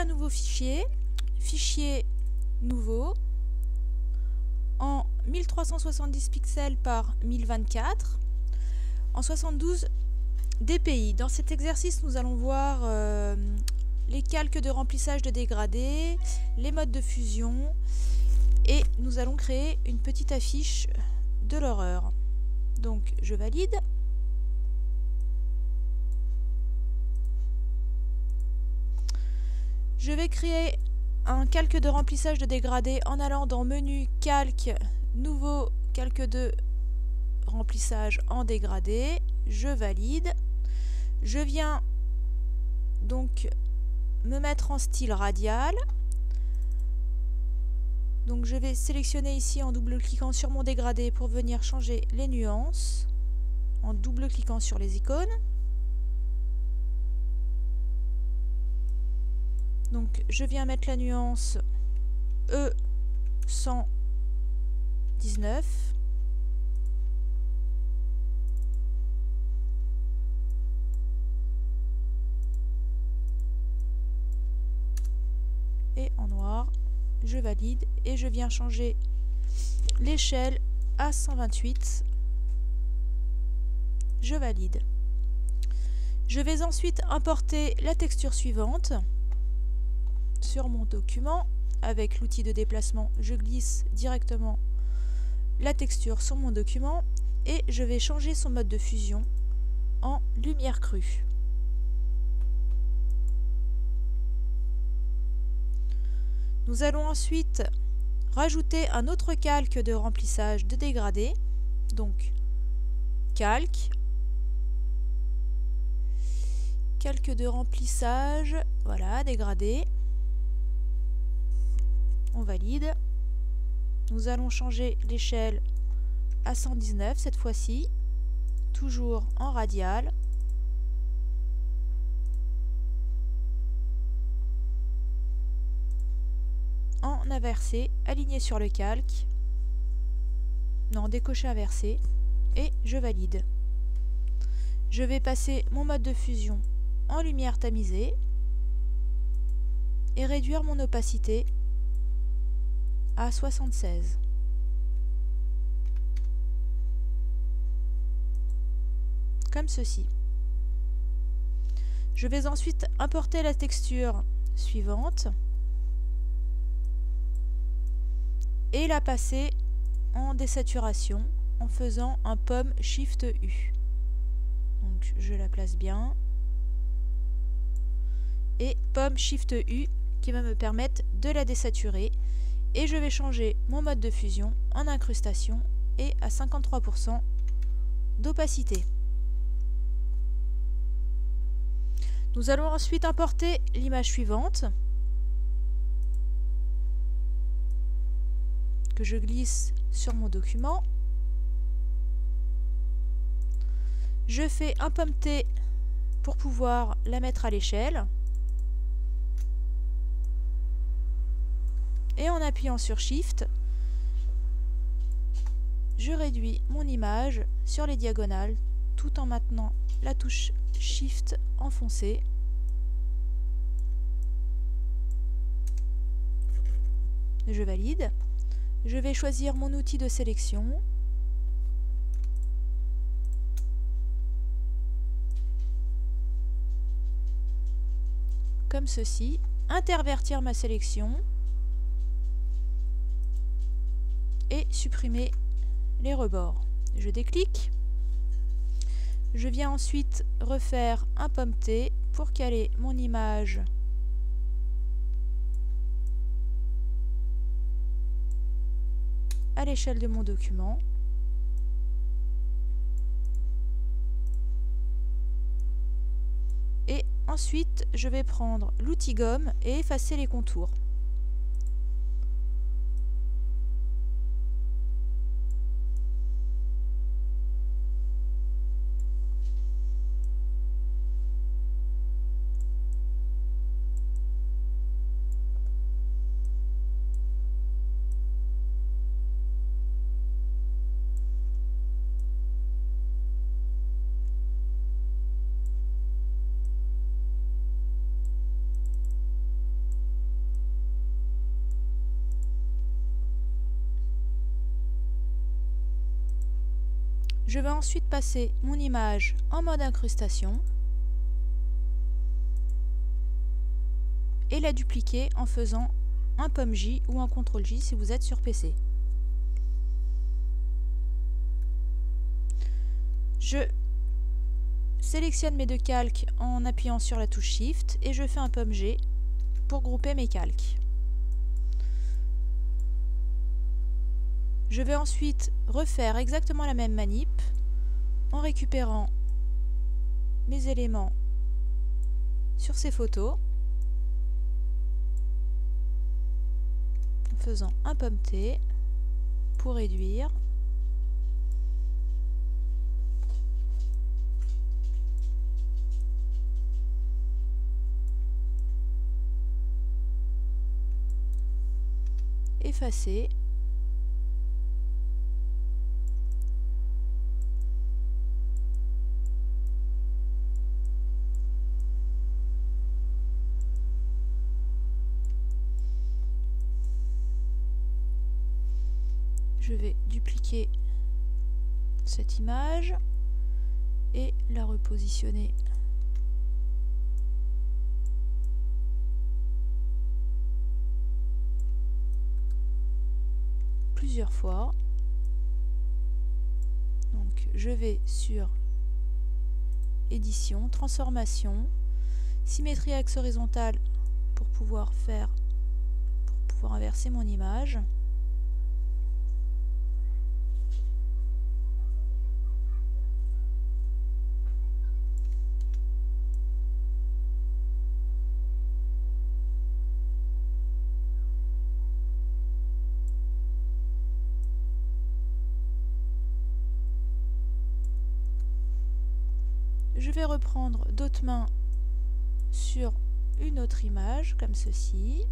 nouveau fichier, fichier nouveau, en 1370 pixels par 1024, en 72 dpi. Dans cet exercice, nous allons voir les calques de remplissage de dégradés, les modes de fusion, et nous allons créer une petite affiche de l'horreur. Donc je valide. Je vais créer un calque de remplissage de dégradé en allant dans menu calque, nouveau calque de remplissage en dégradé. Je valide. Je viens donc me mettre en style radial. Donc je vais sélectionner ici en double-cliquant sur mon dégradé pour venir changer les nuances, en double-cliquant sur les icônes. Donc je viens mettre la nuance E119. Et en noir, je valide et je viens changer l'échelle à 128. Je valide. Je vais ensuite importer la texture suivante sur mon document. Avec l'outil de déplacement, je glisse directement la texture sur mon document et je vais changer son mode de fusion en lumière crue. Nous allons ensuite rajouter un autre calque de remplissage de dégradé. Donc calque, calque de remplissage, voilà, dégradé. On valide. Nous allons changer l'échelle à 119 cette fois-ci, toujours en radial. En inversé, aligné sur le calque, non, décoché inversé, et je valide. Je vais passer mon mode de fusion en lumière tamisée et réduire mon opacité à 76. Comme ceci. Je vais ensuite importer la texture suivante et la passer en désaturation en faisant un pomme Shift U. Donc je la place bien. Et pomme Shift U qui va me permettre de la désaturer. Et je vais changer mon mode de fusion en incrustation et à 53% d'opacité. Nous allons ensuite importer l'image suivante que je glisse sur mon document. Je fais un pomme T pour pouvoir la mettre à l'échelle. Et en appuyant sur Shift, je réduis mon image sur les diagonales tout en maintenant la touche Shift enfoncée. Je valide. Je vais choisir mon outil de sélection. Comme ceci. Intervertir ma sélection. Et supprimer les rebords. Je déclique. Je viens ensuite refaire un pomme T pour caler mon image à l'échelle de mon document. Et ensuite, je vais prendre l'outil gomme et effacer les contours. Je vais ensuite passer mon image en mode incrustation et la dupliquer en faisant un pomme J ou un CTRL J si vous êtes sur PC. Je sélectionne mes deux calques en appuyant sur la touche Shift et je fais un pomme G pour grouper mes calques. Je vais ensuite refaire exactement la même manip en récupérant mes éléments sur ces photos, en faisant un pomme T pour réduire. Effacer. Je vais dupliquer cette image et la repositionner plusieurs fois. Donc je vais sur édition, transformation, symétrie axe horizontal pour pouvoir inverser mon image. Je vais reprendre d'autres mains sur une autre image, comme ceci.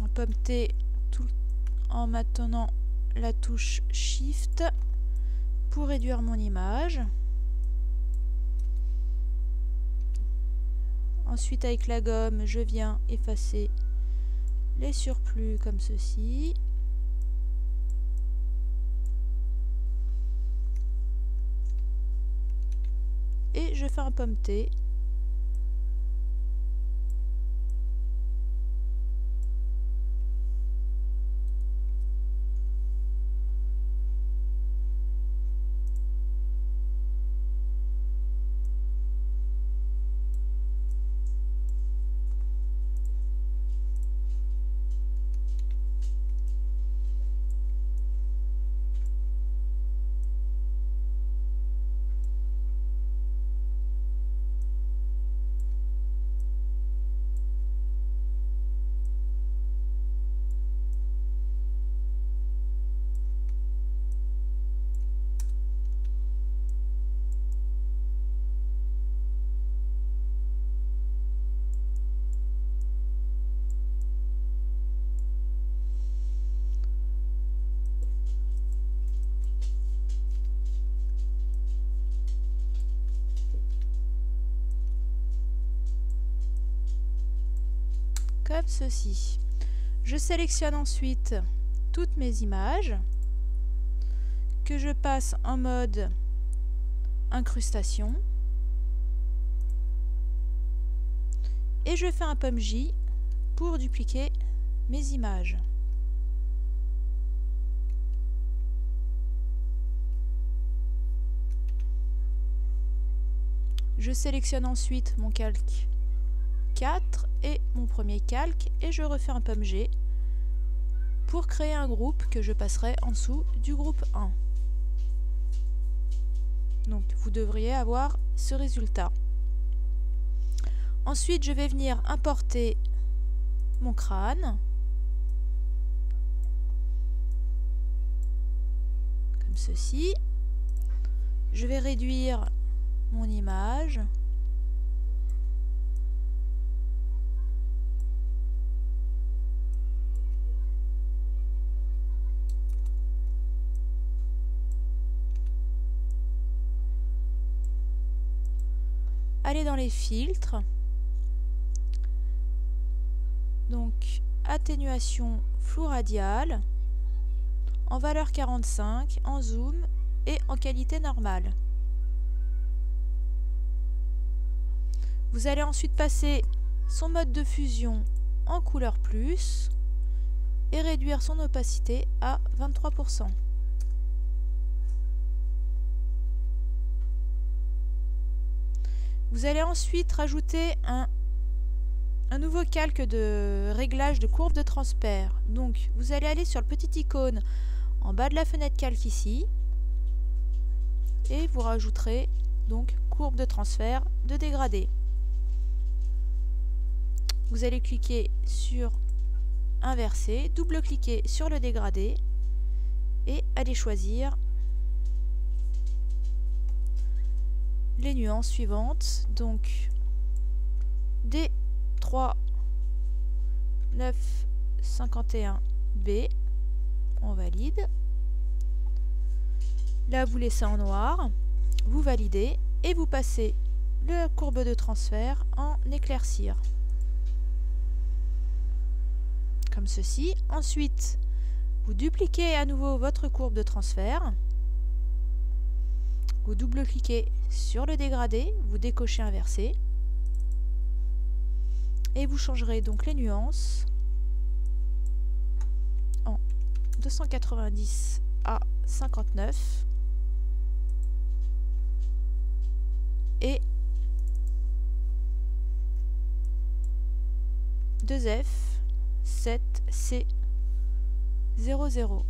Un pomme T en maintenant la touche Shift pour réduire mon image. Ensuite, avec la gomme, je viens effacer les surplus comme ceci. Et je fais un pomme T. Comme ceci. Je sélectionne ensuite toutes mes images que je passe en mode incrustation et je fais un pomme J pour dupliquer mes images. Je sélectionne ensuite mon calque 4 et mon premier calque et je refais un pomme G pour créer un groupe que je passerai en dessous du groupe 1. Donc vous devriez avoir ce résultat. Ensuite je vais venir importer mon crâne comme ceci. Je vais réduire mon image. Aller dans les filtres, donc atténuation flou radial, en valeur 45, en zoom et en qualité normale. Vous allez ensuite passer son mode de fusion en couleur plus et réduire son opacité à 23%. Vous allez ensuite rajouter un nouveau calque de réglage de courbe de transfert. Donc vous allez aller sur le petit icône en bas de la fenêtre calque ici et vous rajouterez donc courbe de transfert de dégradé. Vous allez cliquer sur inverser, double-cliquer sur le dégradé et aller choisir les nuances suivantes, donc D3 951 B, on valide. Là vous laissez en noir, vous validez et vous passez la courbe de transfert en éclaircir. Comme ceci. Ensuite, vous dupliquez à nouveau votre courbe de transfert. Vous double-cliquez sur le dégradé, vous décochez inversé. Et vous changerez donc les nuances en 290 à 59 et 2F 7C 00.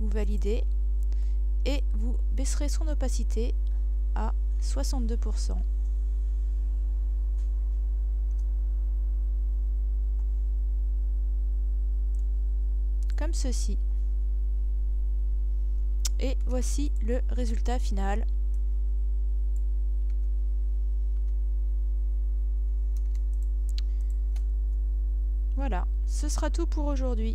Vous validez et vous baisserez son opacité à 62%. Comme ceci. Et voici le résultat final. Voilà, ce sera tout pour aujourd'hui.